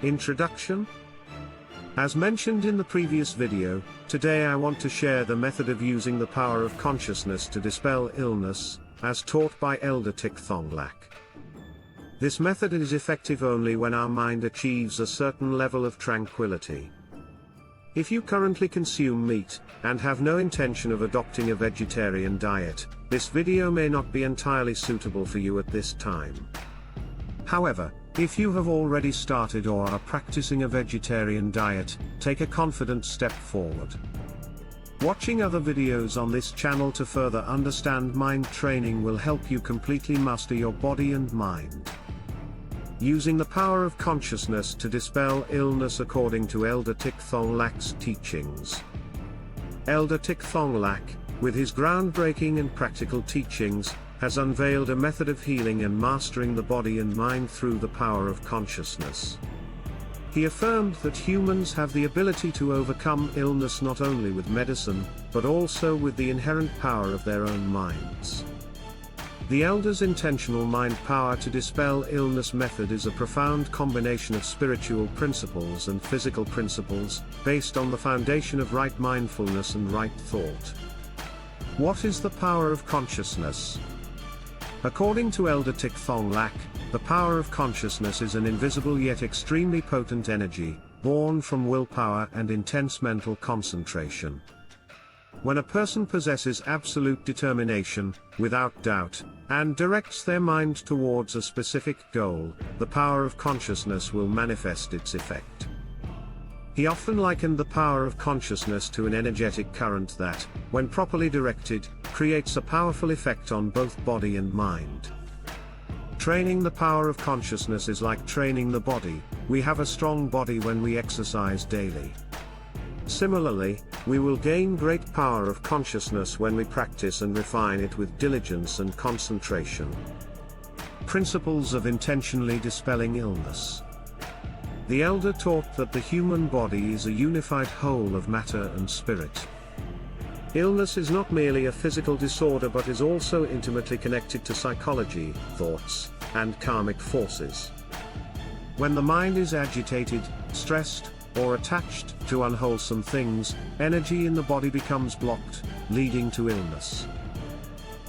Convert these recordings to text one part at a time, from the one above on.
Introduction. As mentioned in the previous video, today I want to share the method of using the power of consciousness to dispel illness, as taught by Elder Thich Thong Lac. This method is effective only when our mind achieves a certain level of tranquility. If you currently consume meat, and have no intention of adopting a vegetarian diet, this video may not be entirely suitable for you at this time. However, if you have already started or are practicing a vegetarian diet, take a confident step forward. Watching other videos on this channel to further understand mind training will help you completely master your body and mind. Using the power of consciousness to dispel illness according to Elder Thich Thong Lac's teachings. Elder Thich Thong Lac, with his groundbreaking and practical teachings, has unveiled a method of healing and mastering the body and mind through the power of consciousness. He affirmed that humans have the ability to overcome illness not only with medicine, but also with the inherent power of their own minds. The Elder's intentional mind power to dispel illness method is a profound combination of spiritual principles and physical principles, based on the foundation of right mindfulness and right thought. What is the power of consciousness? According to Elder Thich Thong Lac, the power of consciousness is an invisible yet extremely potent energy, born from willpower and intense mental concentration. When a person possesses absolute determination, without doubt, and directs their mind towards a specific goal, the power of consciousness will manifest its effect. He often likened the power of consciousness to an energetic current that, when properly directed, creates a powerful effect on both body and mind. Training the power of consciousness is like training the body. We have a strong body when we exercise daily. Similarly, we will gain great power of consciousness when we practice and refine it with diligence and concentration. Principles of intentionally dispelling illness. The Elder taught that the human body is a unified whole of matter and spirit. Illness is not merely a physical disorder but is also intimately connected to psychology, thoughts, and karmic forces. When the mind is agitated, stressed, or attached to unwholesome things, energy in the body becomes blocked, leading to illness.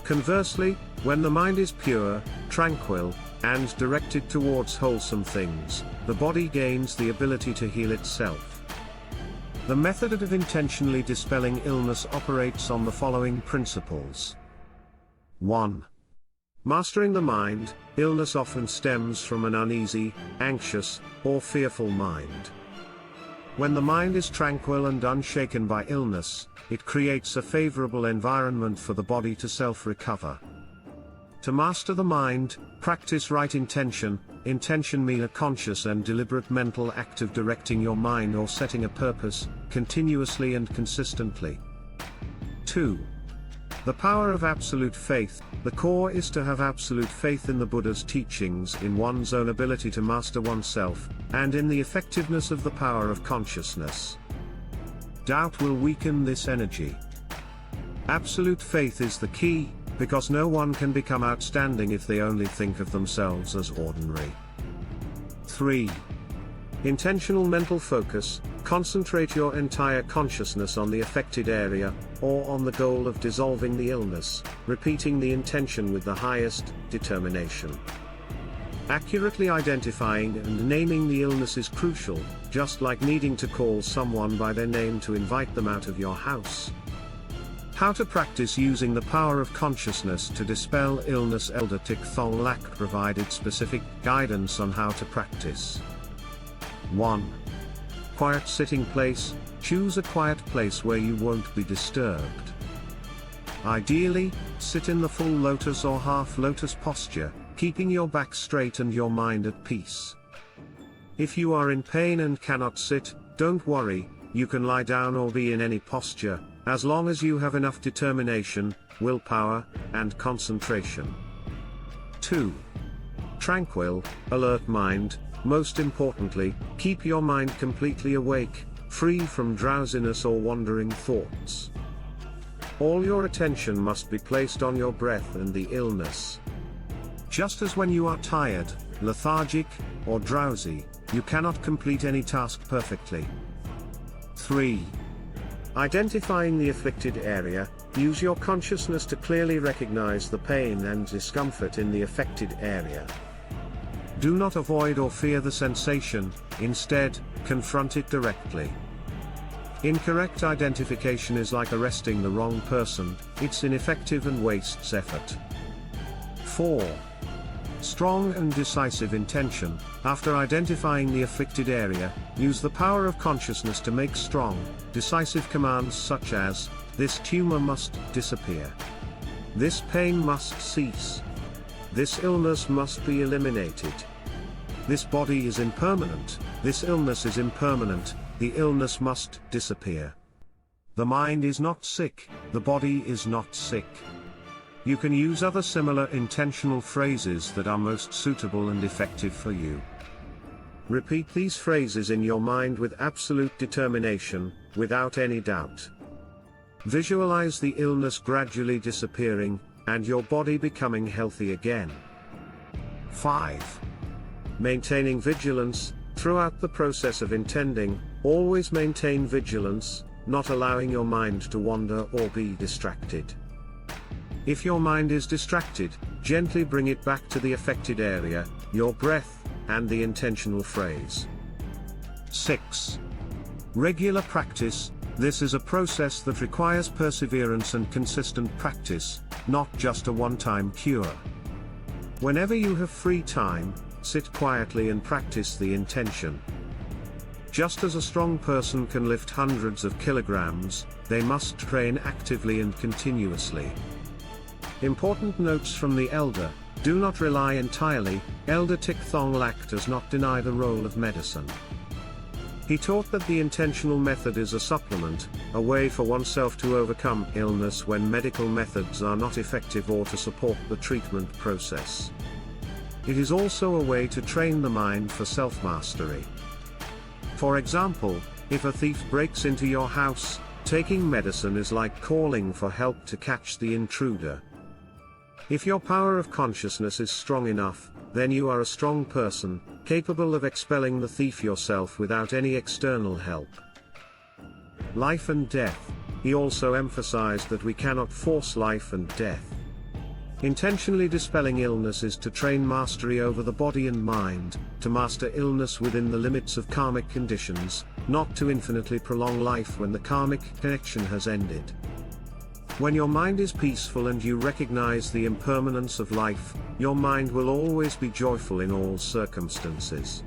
Conversely, when the mind is pure, tranquil, and directed towards wholesome things, the body gains the ability to heal itself. The method of intentionally dispelling illness operates on the following principles. 1. Mastering the mind. Illness often stems from an uneasy, anxious, or fearful mind. When the mind is tranquil and unshaken by illness, it creates a favorable environment for the body to self-recover. To master the mind, practice right intention. Intention means a conscious and deliberate mental act of directing your mind or setting a purpose, continuously and consistently. 2. The power of absolute faith. The core is to have absolute faith in the Buddha's teachings, in one's own ability to master oneself, and in the effectiveness of the power of consciousness. Doubt will weaken this energy. Absolute faith is the key, because no one can become outstanding if they only think of themselves as ordinary. 3. Intentional mental focus. Concentrate your entire consciousness on the affected area, or on the goal of dissolving the illness, repeating the intention with the highest determination. Accurately identifying and naming the illness is crucial, just like needing to call someone by their name to invite them out of your house. How to practice using the power of consciousness to dispel illness. Elder Thich Thong Lac provided specific guidance on how to practice. 1. Quiet sitting place. Choose a quiet place where you won't be disturbed. Ideally, sit in the full lotus or half lotus posture, keeping your back straight and your mind at peace. If you are in pain and cannot sit, don't worry, you can lie down or be in any posture, as long as you have enough determination, willpower, and concentration. 2. Tranquil, alert mind. Most importantly, keep your mind completely awake, free from drowsiness or wandering thoughts. All your attention must be placed on your breath and the illness. Just as when you are tired, lethargic, or drowsy, you cannot complete any task perfectly. 3. Identifying the afflicted area, use your consciousness to clearly recognize the pain and discomfort in the affected area. Do not avoid or fear the sensation, instead, confront it directly. Incorrect identification is like arresting the wrong person, it's ineffective and wastes effort. 4. Strong and decisive intention. After identifying the afflicted area, use the power of consciousness to make strong, decisive commands such as, "This tumor must disappear. This pain must cease. This illness must be eliminated. This body is impermanent, this illness is impermanent, the illness must disappear. The mind is not sick, the body is not sick." You can use other similar intentional phrases that are most suitable and effective for you. Repeat these phrases in your mind with absolute determination, without any doubt. Visualize the illness gradually disappearing, and your body becoming healthy again. 5. Maintaining vigilance. Throughout the process of intending, always maintain vigilance, not allowing your mind to wander or be distracted. If your mind is distracted, gently bring it back to the affected area, your breath, and the intentional phrase. 6. Regular practice. This is a process that requires perseverance and consistent practice, not just a one-time cure. Whenever you have free time, sit quietly and practice the intention. Just as a strong person can lift hundreds of kilograms, they must train actively and continuously. Important notes from the Elder: do not rely entirely. Elder Thich Thong Lac does not deny the role of medicine. He taught that the intentional method is a supplement, a way for oneself to overcome illness when medical methods are not effective or to support the treatment process. It is also a way to train the mind for self-mastery. For example, if a thief breaks into your house, taking medicine is like calling for help to catch the intruder. If your power of consciousness is strong enough, then you are a strong person, capable of expelling the thief yourself without any external help. Life and death. He also emphasized that we cannot force life and death. Intentionally dispelling illness is to train mastery over the body and mind, to master illness within the limits of karmic conditions, not to infinitely prolong life when the karmic connection has ended. When your mind is peaceful and you recognize the impermanence of life, your mind will always be joyful in all circumstances.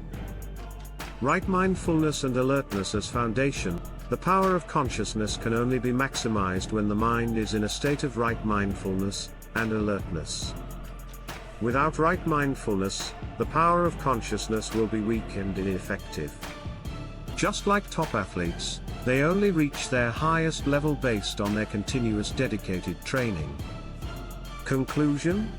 Right mindfulness and alertness as foundation. The power of consciousness can only be maximized when the mind is in a state of right mindfulness and alertness. Without right mindfulness, the power of consciousness will be weak and ineffective. Just like top athletes, they only reach their highest level based on their continuous dedicated training. Conclusion?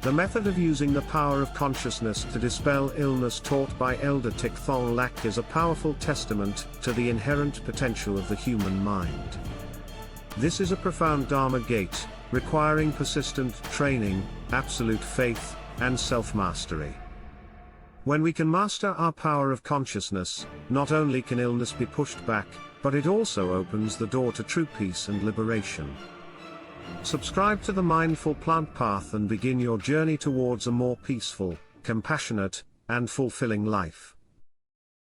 The method of using the power of consciousness to dispel illness taught by Elder Thich Thong Lac is a powerful testament to the inherent potential of the human mind. This is a profound Dharma gate, requiring persistent training, absolute faith, and self-mastery. When we can master our power of consciousness, not only can illness be pushed back, but it also opens the door to true peace and liberation. Subscribe to the Mindful Plant Path and begin your journey towards a more peaceful, compassionate, and fulfilling life.